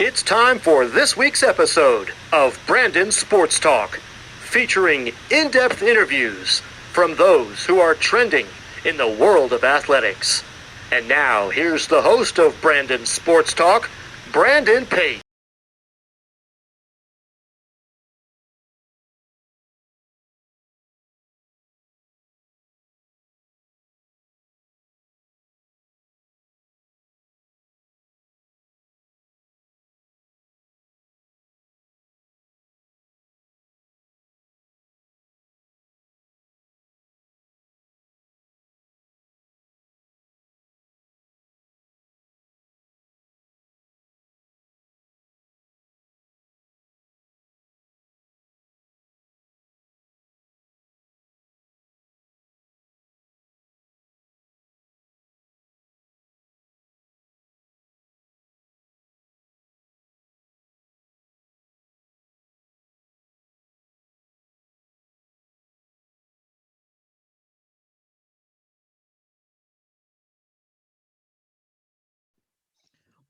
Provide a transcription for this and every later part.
It's time for this week's episode of Brandon Sports Talk, featuring in-depth interviews from those who are trending in the world of athletics. And now, here's the host of Brandon Sports Talk, Brandon Pate.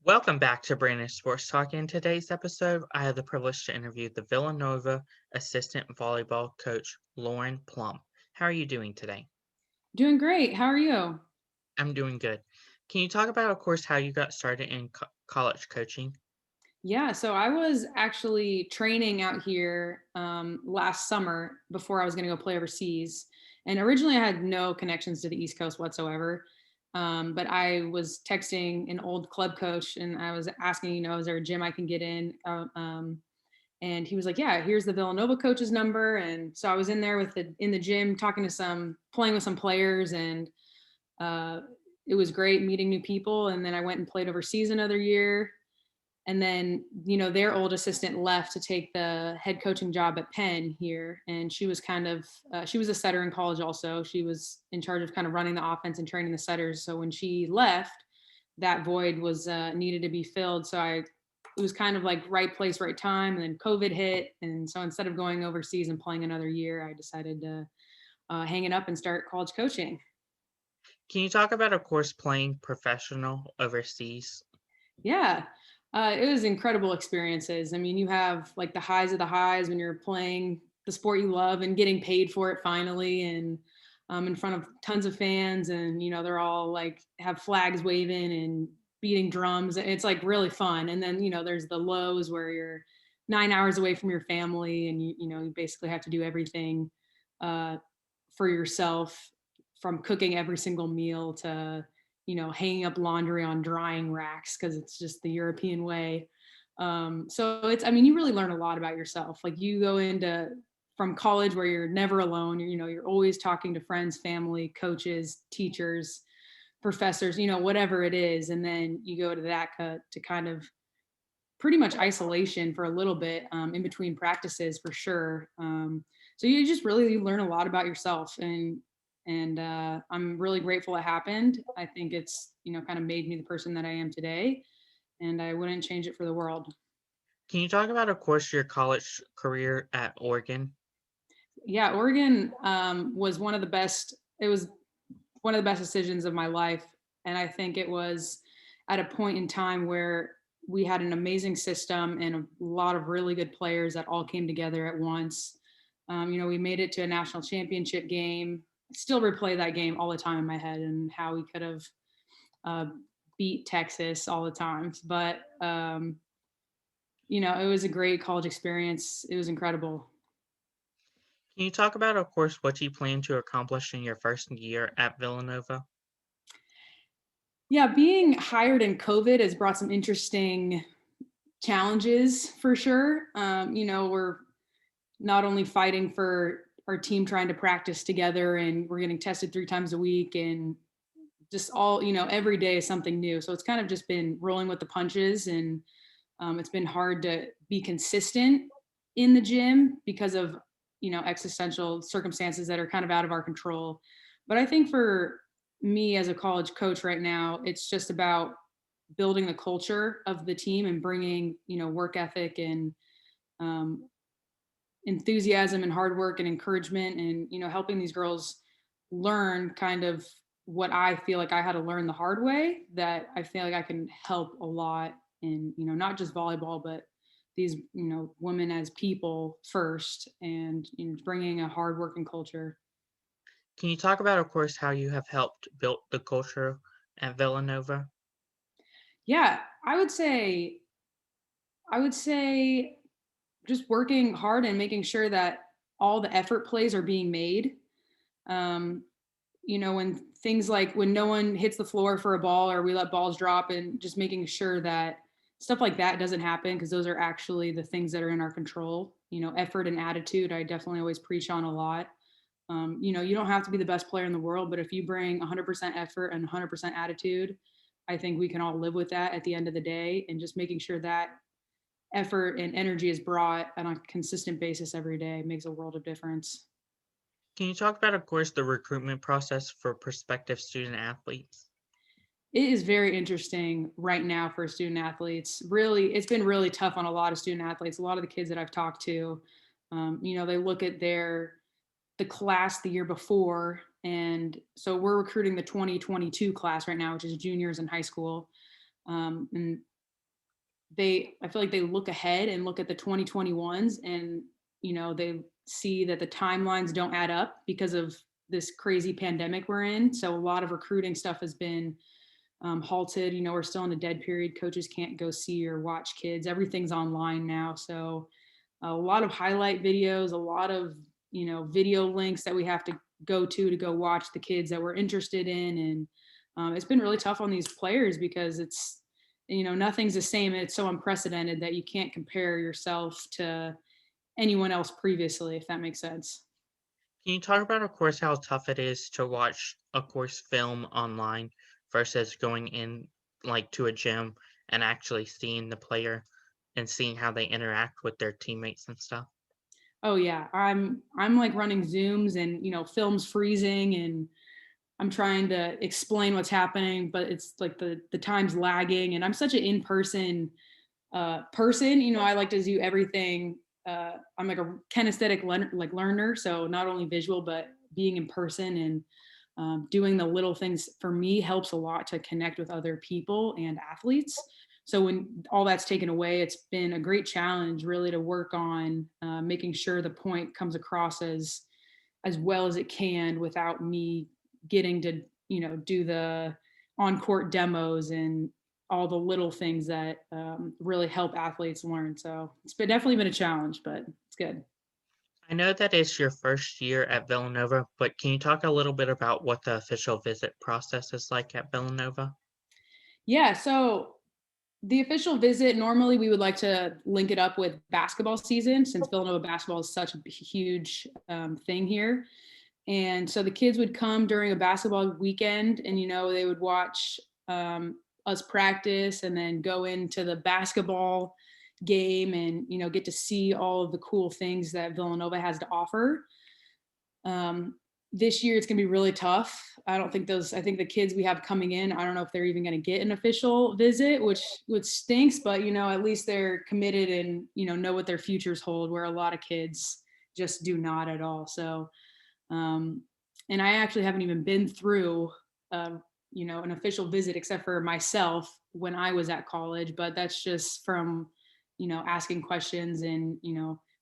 Welcome back to Brandon Sports Talk. In today's episode, I have the privilege to interview the Villanova assistant volleyball coach, Lauren Plum. How are you doing today? Doing great. How are you? I'm doing good. Can you talk about, of course, how you got started in college coaching? Yeah, so I was actually training out here last summer before I was going to go play overseas. And originally I had no connections to the East Coast whatsoever. But I was texting an old club coach and I was asking, is there a gym I can get in? And he was like, yeah, here's the Villanova coach's number. And so I was in there in the gym talking to playing with some players, and uh, it was great meeting new people. And then I went and played overseas another year. And then, their old assistant left to take the head coaching job at Penn here. And she was she was a setter in college also. She was in charge of kind of running the offense and training the setters. So when she left, that void was needed to be filled. So it was kind of like right place, right time. And then COVID hit. And so instead of going overseas and playing another year, I decided to hang it up and start college coaching. Can you talk about, of course, playing professional overseas? Yeah. It was incredible experiences. I mean, you have like the highs of the highs when you're playing the sport you love and getting paid for it finally, and in front of tons of fans, and they're all like have flags waving and beating drums. It's like really fun. And then there's the lows where you're 9 hours away from your family, and you basically have to do everything uh, for yourself, from cooking every single meal to hanging up laundry on drying racks because it's just the European way. So you really learn a lot about yourself. Like you go into from college where you're never alone. You're always talking to friends, family, coaches, teachers, professors, whatever it is. And then you go to that to kind of pretty much isolation for a little bit in between practices for sure. So you just really learn a lot about yourself, and I'm really grateful it happened. I think it's kind of made me the person that I am today, and I wouldn't change it for the world. Can you talk about, of course, your college career at Oregon? Yeah, Oregon was one of the best. It was one of the best decisions of my life, and I think it was at a point in time where we had an amazing system and a lot of really good players that all came together at once. We made it to a national championship game. I still replay that game all the time in my head, and how we could have uh, beat Texas all the times. But it was a great college experience. It was incredible. Can you talk about, of course, what you plan to accomplish in your first year at Villanova? Yeah, being hired in COVID has brought some interesting challenges for sure. We're not only fighting for our team trying to practice together, and we're getting tested 3 times a week, and just all, every day is something new. So it's kind of just been rolling with the punches, and it's been hard to be consistent in the gym because of, existential circumstances that are kind of out of our control. But I think for me as a college coach right now, it's just about building the culture of the team and bringing, work ethic and um, enthusiasm and hard work and encouragement, and helping these girls learn kind of what I feel like I had to learn the hard way, that I feel like I can help a lot in, not just volleyball, but these, women as people first, and bringing a hardworking culture. Can you talk about, of course, how you have helped build the culture at Villanova? Yeah, I would say just working hard and making sure that all the effort plays are being made. Um, when things like when no one hits the floor for a ball or we let balls drop, and just making sure that stuff like that doesn't happen, because those are actually the things that are in our control. Effort and attitude, I definitely always preach on a lot. You don't have to be the best player in the world, but if you bring 100% effort and 100% attitude, I think we can all live with that at the end of the day. And just making sure that effort and energy is brought on a consistent basis every day makes a world of difference. Can you talk about, of course, the recruitment process for prospective student athletes? It is very interesting right now for student athletes. Really, it's been really tough on a lot of student athletes. A lot of the kids that I've talked to, they look at the class the year before, and so we're recruiting the 2022 class right now, which is juniors in high school. And I feel like they look ahead and look at the 2021s, and they see that the timelines don't add up because of this crazy pandemic we're in. So a lot of recruiting stuff has been halted. We're still in a dead period. Coaches can't go see or watch kids. Everything's online now. So a lot of highlight videos, a lot of, video links that we have to go go watch the kids that we're interested in. And it's been really tough on these players because it's, nothing's the same. And it's so unprecedented that you can't compare yourself to anyone else previously, if that makes sense. Can you talk about, of course, how tough it is to watch, of course, film online versus going in like to a gym and actually seeing the player and seeing how they interact with their teammates and stuff? Oh yeah, I'm like running Zooms, and film's freezing, and I'm trying to explain what's happening, but it's like the time's lagging, and I'm such an in-person person. I like to do everything. I'm like a kinesthetic learner, so not only visual but being in person, and doing the little things for me helps a lot to connect with other people and athletes. So when all that's taken away, it's been a great challenge really to work on making sure the point comes across as well as it can without me getting to do the on court demos and all the little things that really help athletes learn. So definitely been a challenge, but it's good. I know that it's your first year at Villanova, but can you talk a little bit about what the official visit process is like at Villanova? Yeah, so the official visit, normally we would like to link it up with basketball season, since Villanova basketball is such a huge thing here. And so the kids would come during a basketball weekend, and they would watch us practice, and then go into the basketball game, and get to see all of the cool things that Villanova has to offer. Um, this year it's going to be really tough. I think the kids we have coming in, I don't know if they're even going to get an official visit, which stinks, but at least they're committed and know what their futures hold, where a lot of kids just do not at all. So and I actually haven't even been through an official visit except for myself when I was at college, but that's just from asking questions and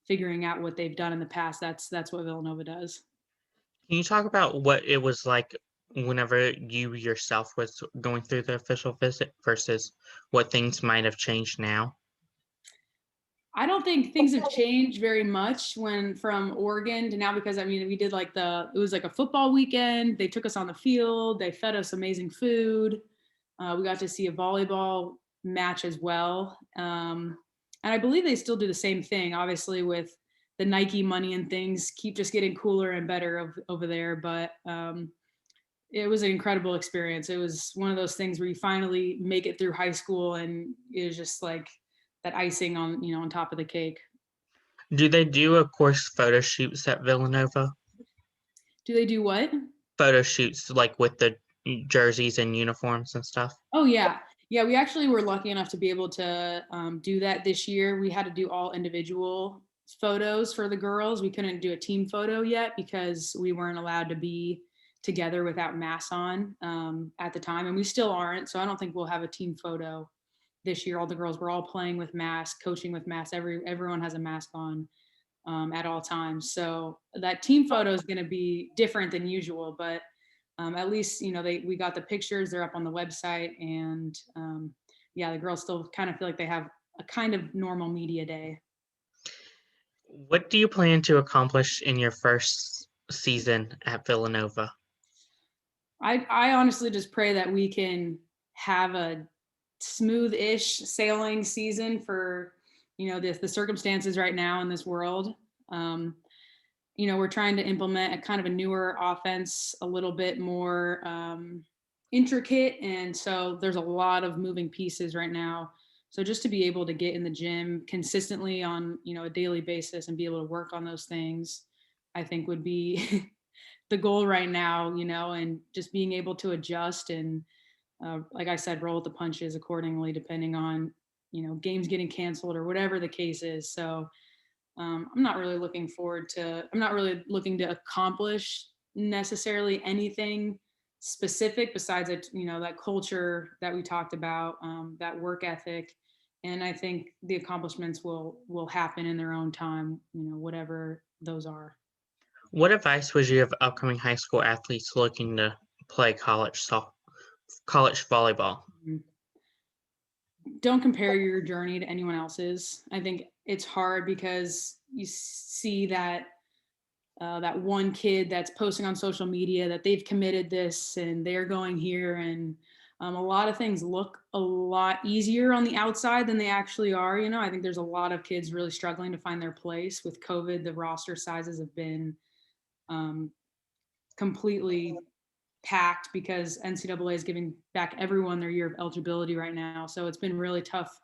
figuring out what they've done in the past. That's what Villanova does. Can you talk about what it was like whenever you yourself was going through the official visit versus what things might have changed now? I don't think things have changed very much when from Oregon to now, because we did it was like a football weekend. They took us on the field. They fed us amazing food. We got to see a volleyball match as well. And I believe they still do the same thing, obviously, with the Nike money and things keep just getting cooler and better over there. But it was an incredible experience. It was one of those things where you finally make it through high school, and it was just like that icing on top of the cake. Do they do, of course, photo shoots at Villanova? Do they do what? Photo shoots like with the jerseys and uniforms and stuff? Oh yeah. Yeah, we actually were lucky enough to be able to do that this year. We had to do all individual photos for the girls. We couldn't do a team photo yet because we weren't allowed to be together without masks on at the time, and we still aren't. So I don't think we'll have a team photo this year all the girls were all playing with masks, coaching with masks. Everyone has a mask on at all times. So that team photo is going to be different than usual, but at least, we got the pictures, they're up on the website, and the girls still kind of feel like they have a kind of normal media day. What do you plan to accomplish in your first season at Villanova? I honestly just pray that we can have a smooth-ish sailing season for, the circumstances right now in this world. We're trying to implement a kind of a newer offense, a little bit more intricate. And so there's a lot of moving pieces right now. So just to be able to get in the gym consistently on, a daily basis and be able to work on those things, I think would be the goal right now, and just being able to adjust and, like I said, roll with the punches accordingly, depending on, games getting canceled or whatever the case is. So I'm not really looking to accomplish necessarily anything specific besides it, that culture that we talked about, that work ethic. And I think the accomplishments will happen in their own time, whatever those are. What advice would you give upcoming high school athletes looking to play college volleyball? Don't compare your journey to anyone else's. I think it's hard because you see that that one kid that's posting on social media that they've committed this and they're going here, and a lot of things look a lot easier on the outside than they actually are. I think there's a lot of kids really struggling to find their place. With COVID, the roster sizes have been completely packed because NCAA is giving back everyone their year of eligibility right now. So it's been really tough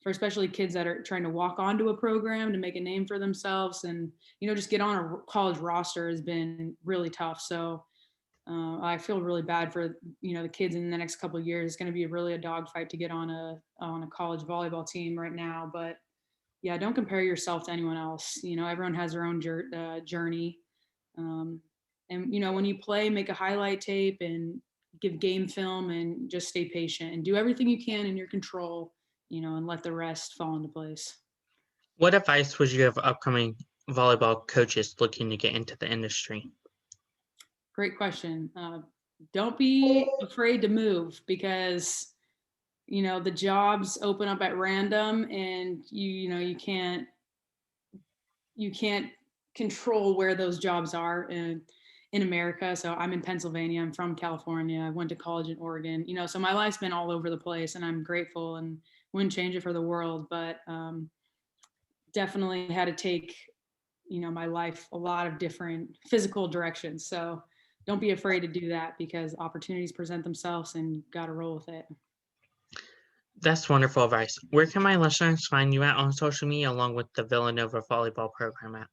for especially kids that are trying to walk onto a program to make a name for themselves, and, just get on a college roster has been really tough. So I feel really bad for, the kids in the next couple of years. It's going to be really a dogfight to get on a college volleyball team right now. But yeah, don't compare yourself to anyone else. Everyone has their own journey. And, when you play, make a highlight tape and give game film and just stay patient and do everything you can in your control, and let the rest fall into place. What advice would you give upcoming volleyball coaches looking to get into the industry? Great question. Don't be afraid to move because, the jobs open up at random, and you can't control where those jobs are in America. So I'm in Pennsylvania. I'm from California. I went to college in Oregon. So my life's been all over the place, and I'm grateful and wouldn't change it for the world. But definitely had to take, my life a lot of different physical directions. So don't be afraid to do that because opportunities present themselves and you got to roll with it. That's wonderful advice. Where can my listeners find you at on social media along with the Villanova volleyball program at?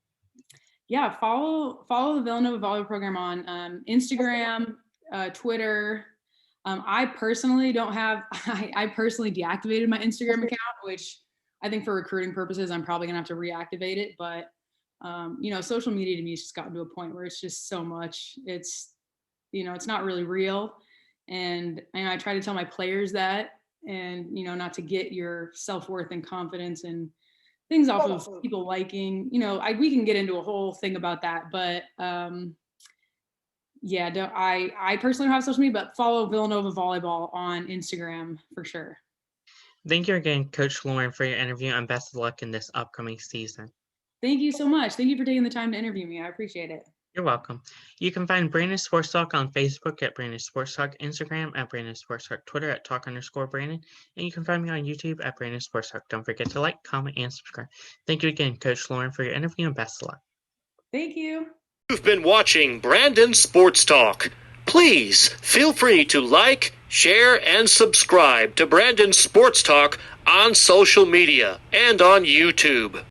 Yeah, follow the Villanova volleyball program on Instagram, Twitter. I personally I personally deactivated my Instagram account, which I think for recruiting purposes, I'm probably gonna have to reactivate it. But social media to me has just gotten to a point where it's just so much. It's not really real. And I try to tell my players that, and not to get your self-worth and confidence and things off of people liking, we can get into a whole thing about that, but I personally don't have social media, but follow Villanova Volleyball on Instagram for sure. Thank you again, Coach Lauren, for your interview, and best of luck in this upcoming season. Thank you so much. Thank you for taking the time to interview me. I appreciate it. You're welcome. You can find Brandon Sports Talk on Facebook at Brandon Sports Talk, Instagram at Brandon Sports Talk, Twitter at Talk_Brandon, and you can find me on YouTube at Brandon Sports Talk. Don't forget to like, comment, and subscribe. Thank you again, Coach Lauren, for your interview, and best of luck. Thank you. You've been watching Brandon Sports Talk. Please feel free to like, share, and subscribe to Brandon Sports Talk on social media and on YouTube.